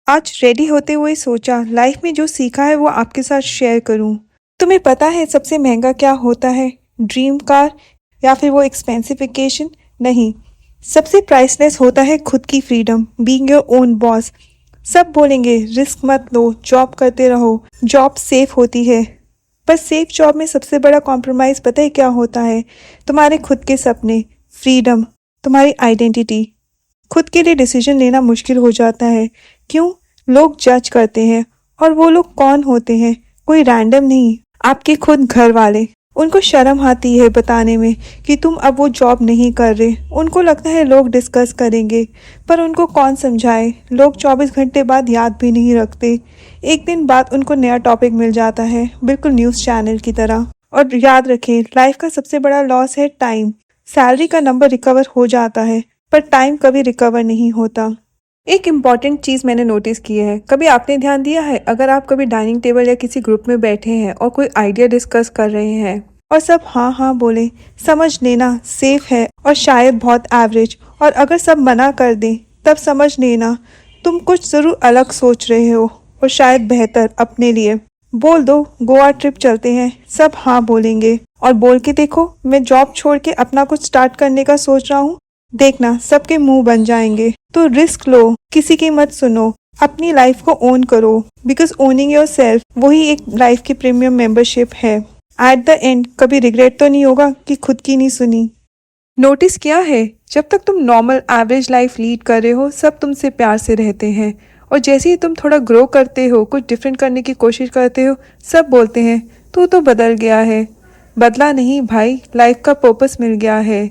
आज रेडी होते हुए सोचा लाइफ में जो सीखा है वो आपके साथ शेयर करूं। तुम्हें पता है सबसे महंगा क्या होता है? ड्रीम कार या फिर वो एक्सपेंसिव वेकेशन? नहीं, सबसे प्राइसलेस होता है खुद की freedom, being your own boss. सब बोलेंगे रिस्क मत लो, जॉब करते रहो, जॉब सेफ होती है। पर सेफ जॉब में सबसे बड़ा कॉम्प्रोमाइज़ पता है क्या होता है? तुम्हारे खुद के सपने, फ्रीडम, तुम्हारी आइडेंटिटी। खुद के लिए डिसीजन लेना मुश्किल हो जाता है। क्यों? लोग जज करते हैं। और वो लोग कौन होते हैं? कोई रैंडम नहीं, आपके खुद घर वाले। उनको शर्म आती है बताने में कि तुम अब वो जॉब नहीं कर रहे। उनको लगता है लोग डिस्कस करेंगे, पर उनको कौन समझाए? लोग 24 घंटे बाद याद भी नहीं रखते। एक दिन बाद उनको नया टॉपिक मिल जाता है, बिल्कुल न्यूज़ चैनल की तरह। और याद रखें, लाइफ का सबसे बड़ा लॉस है टाइम। सैलरी का नंबर रिकवर हो जाता है, पर टाइम कभी रिकवर नहीं होता। एक इम्पॉर्टेंट चीज़ मैंने नोटिस की है, कभी आपने ध्यान दिया है, अगर आप कभी डाइनिंग टेबल या किसी ग्रुप में बैठे हैं और कोई आइडिया डिस्कस कर रहे हैं और सब हाँ हाँ बोले, समझ लेना सेफ है और शायद बहुत एवरेज। और अगर सब मना कर दें तब समझ लेना तुम कुछ ज़रूर अलग सोच रहे हो और शायद बेहतर अपने लिए। बोल दो गोवा ट्रिप चलते हैं, सब हाँ बोलेंगे। और बोल के देखो मैं जॉब छोड़ के अपना कुछ स्टार्ट करने का सोच रहा हूँ, देखना सबके मुंह बन जाएंगे। तो रिस्क लो, किसी की मत सुनो, अपनी लाइफ को ओन करो। बिकॉज ओनिंग योर सेल्फ वही एक लाइफ की प्रीमियम मेंबरशिप है। एट द एंड कभी रिग्रेट तो नहीं होगा कि खुद की नहीं सुनी। नोटिस किया है, जब तक तुम नॉर्मल एवरेज लाइफ लीड कर रहे हो सब तुमसे प्यार से रहते हैं, और जैसे ही तुम थोड़ा ग्रो करते हो, कुछ डिफरेंट करने की कोशिश करते हो, सब बोलते हैं तू तो बदल गया है। बदला नहीं भाई, लाइफ का पर्पस मिल गया है।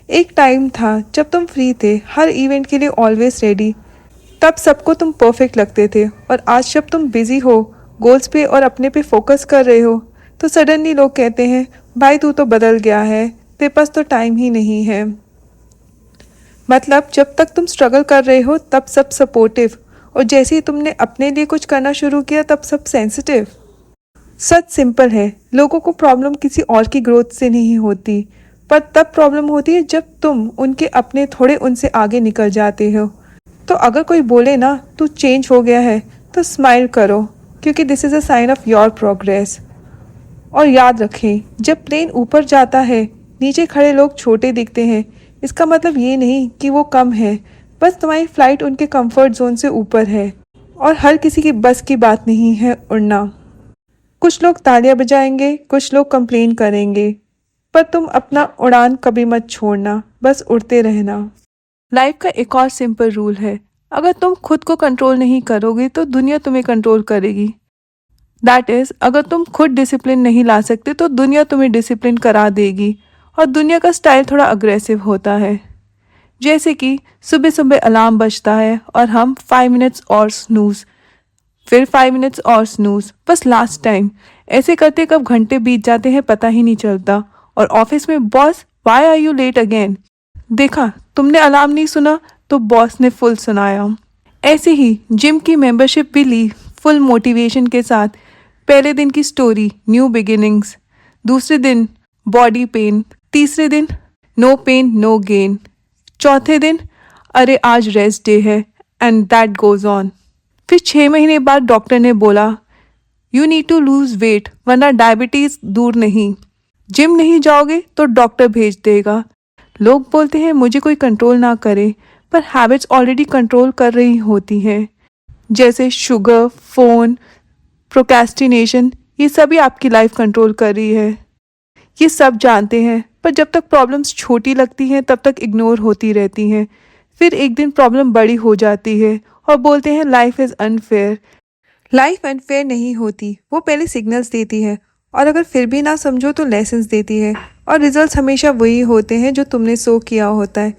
एक टाइम था जब तुम फ्री थे, हर इवेंट के लिए ऑलवेज रेडी, तब सबको तुम परफेक्ट लगते थे। और आज जब तुम बिजी हो, गोल्स पे और अपने पे फोकस कर रहे हो, तो सडनली लोग कहते हैं भाई तू तो बदल गया है, तेरे पास तो टाइम ही नहीं है। मतलब जब तक तुम स्ट्रगल कर रहे हो तब सब सपोर्टिव, और जैसे ही तुमने अपने लिए कुछ करना शुरू किया तब सब सेंसिटिव। सच सिंपल है, लोगों को प्रॉब्लम किसी और की ग्रोथ से नहीं होती, पर तब प्रॉब्लम होती है जब तुम उनके अपने थोड़े उनसे आगे निकल जाते हो। तो अगर कोई बोले ना तू चेंज हो गया है, तो स्माइल करो, क्योंकि this is a sign of your progress. और याद रखें, जब प्लेन ऊपर जाता है नीचे खड़े लोग छोटे दिखते हैं, इसका मतलब ये नहीं कि वो कम है, बस तुम्हारी फ्लाइट उनके कंफर्ट जोन से ऊपर है। और हर किसी की बस की बात नहीं है उड़ना। कुछ लोग तालियां बजाएंगे, कुछ लोग कंप्लेन करेंगे, पर तुम अपना उड़ान कभी मत छोड़ना, बस उड़ते रहना। लाइफ का एक और सिंपल रूल है, अगर तुम खुद को कंट्रोल नहीं करोगे तो दुनिया तुम्हें कंट्रोल करेगी। दैट इज, अगर तुम खुद डिसिप्लिन नहीं ला सकते तो दुनिया तुम्हें डिसिप्लिन करा देगी। और दुनिया का स्टाइल थोड़ा अग्रेसिव होता है, जैसे कि सुबह सुबह अलार्म बजता है और हम 5 मिनट्स और स्नूज, फिर 5 मिनट्स और स्नूज, बस लास्ट टाइम। ऐसे करते कब घंटे बीत जाते हैं पता ही नहीं चलता। और ऑफिस में boss, why are you late again? देखा, तुमने अलार्म नहीं सुना तो बॉस ने फुल सुनाया। ऐसे ही जिम की मेंबरशिप भी ली फुल मोटिवेशन के साथ। पहले दिन की स्टोरी न्यू बिगिनिंग्स, दूसरे दिन बॉडी पेन, तीसरे दिन नो पेन नो गेन, चौथे दिन अरे आज रेस्ट डे है, एंड दैट गोज ऑन। फिर 6 महीने बाद डॉक्टर ने बोला you need to lose weight, वरना डायबिटीज दूर नहीं। जिम नहीं जाओगे तो डॉक्टर भेज देगा। लोग बोलते हैं मुझे कोई कंट्रोल ना करे, पर हैबिट्स ऑलरेडी कंट्रोल कर रही होती हैं, जैसे शुगर, फ़ोन, प्रोक्रेस्टिनेशन, ये सभी आपकी लाइफ कंट्रोल कर रही है। ये सब जानते हैं, पर जब तक प्रॉब्लम्स छोटी लगती हैं तब तक इग्नोर होती रहती हैं। फिर एक दिन प्रॉब्लम बड़ी हो जाती है और बोलते हैं life is unfair. Life unfair नहीं होती, वो पहले सिग्नल्स देती है, और अगर फिर भी ना समझो तो लेसन्स देती है। और रिजल्ट्स हमेशा वही होते हैं जो तुमने सो किया होता है,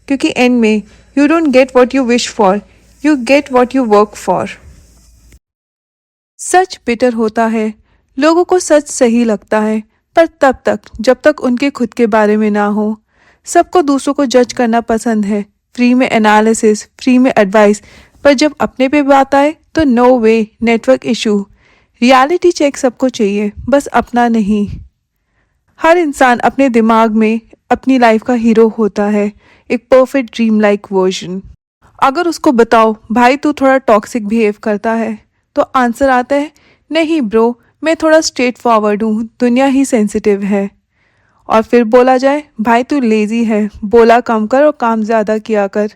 क्योंकि एंड में you don't get what you wish for, you get what you work for. Such bitter होता है, लोगों को सच सही लगता है, पर तब तक जब तक उनके खुद के बारे में ना हो। सबको दूसरों को जज करना पसंद है, फ्री में एनालिसिस, फ्री में एडवाइस, पर जब अपने पे बात आए तो नो वे, नेटवर्क इशू। रियलिटी चेक सबको चाहिए, बस अपना नहीं। हर इंसान अपने दिमाग में अपनी लाइफ का हीरो होता है, एक परफेक्ट ड्रीम लाइक वर्जन। अगर उसको बताओ भाई तू थोड़ा टॉक्सिक बिहेव करता है, तो आंसर आता है नहीं ब्रो, मैं थोड़ा स्ट्रेट फॉरवर्ड हूँ, दुनिया ही सेंसिटिव है। और फिर बोला जाए भाई तू लेजी है, बोला कम कर और काम ज़्यादा किया कर,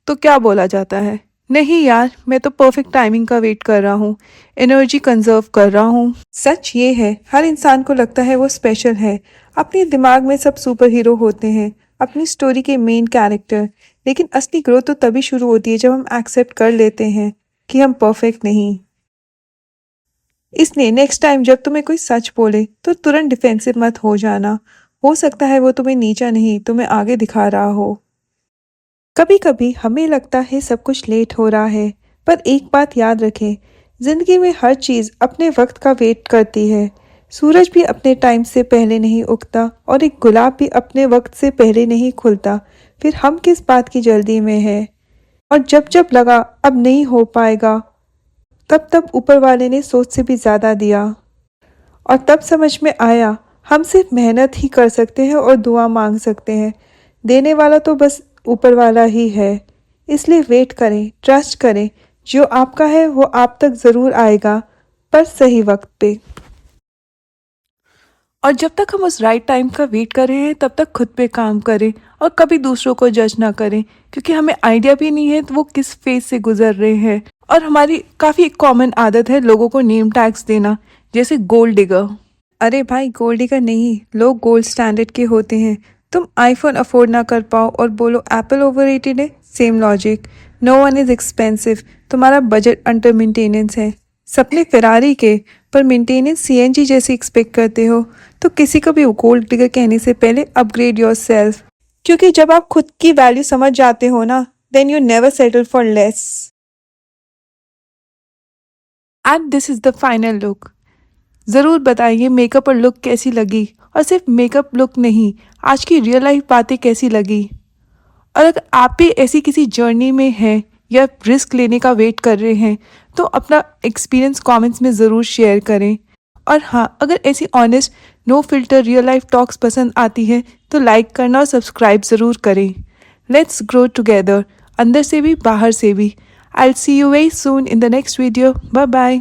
तो क्या बोला जाता है? नहीं यार, मैं तो परफेक्ट टाइमिंग का वेट कर रहा हूँ, एनर्जी कंजर्व कर रहा हूँ। सच ये है, हर इंसान को लगता है वो स्पेशल है। अपने दिमाग में सब सुपर हीरो होते हैं, अपनी स्टोरी के मेन कैरेक्टर। लेकिन असली ग्रोथ तो तभी शुरू होती है जब हम एक्सेप्ट कर लेते हैं कि हम परफेक्ट नहीं। इसलिए नेक्स्ट टाइम जब तुम्हें कोई सच बोले तो तुरंत डिफेंसिव मत हो जाना। हो सकता है वो तुम्हें नीचा नहीं, तुम्हें आगे दिखा रहा हो। कभी कभी हमें लगता है सब कुछ लेट हो रहा है, पर एक बात याद रखें, जिंदगी में हर चीज़ अपने वक्त का वेट करती है। सूरज भी अपने टाइम से पहले नहीं उगता और एक गुलाब भी अपने वक्त से पहले नहीं खुलता। फिर हम किस बात की जल्दी में है? और जब जब लगा अब नहीं हो पाएगा, तब तब ऊपर वाले ने सोच से भी ज़्यादा दिया। और तब समझ में आया हम सिर्फ मेहनत ही कर सकते हैं और दुआ मांग सकते हैं। देने वाला तो बस ऊपर वाला ही है। इसलिए वेट करें, ट्रस्ट करें, जो आपका है वो आप तक ज़रूर आएगा, पर सही वक्त पे। और जब तक हम उस राइट टाइम का वेट कर रहे हैं तब तक खुद पे काम करें और कभी दूसरों को जज ना करें, क्योंकि हमें आइडिया भी नहीं है तो वो किस फेज से गुजर रहे हैं। और हमारी काफ़ी एक कॉमन आदत है लोगों को नेम टैग्स देना, जैसे गोल्ड डिगर। अरे भाई, गोल्ड डिगर नहीं, लोग गोल्ड स्टैंडर्ड के होते हैं। तुम आईफोन अफोर्ड ना कर पाओ और बोलो एप्पल ओवररेटेड है, same logic. No one is expensive, तुम्हारा बजट अंडर मेंटेनेंस है। सपने फेरारी के, पर मेंटेनेंस सीएनजी जैसी एक्सपेक्ट करते हो, तो किसी को भी गोल्ड डिगर कहने से पहले अपग्रेड योर सेल्फ। क्योंकि जब आप खुद की वैल्यू समझ जाते हो ना, then you never settle for less. And this is the final look. ज़रूर बताइए मेकअप और लुक कैसी लगी, और सिर्फ मेकअप लुक नहीं, आज की रियल लाइफ बातें कैसी लगी। और अगर आप भी ऐसी किसी जर्नी में हैं या रिस्क लेने का वेट कर रहे हैं, तो अपना एक्सपीरियंस कमेंट्स में ज़रूर शेयर करें। और हाँ, अगर ऐसी honest no filter real life talks पसंद आती है तो लाइक करना और सब्सक्राइब ज़रूर करें। लेट्स ग्रो टुगेदर, अंदर से भी बाहर से भी। I will see you very soon in the next video. Bye bye.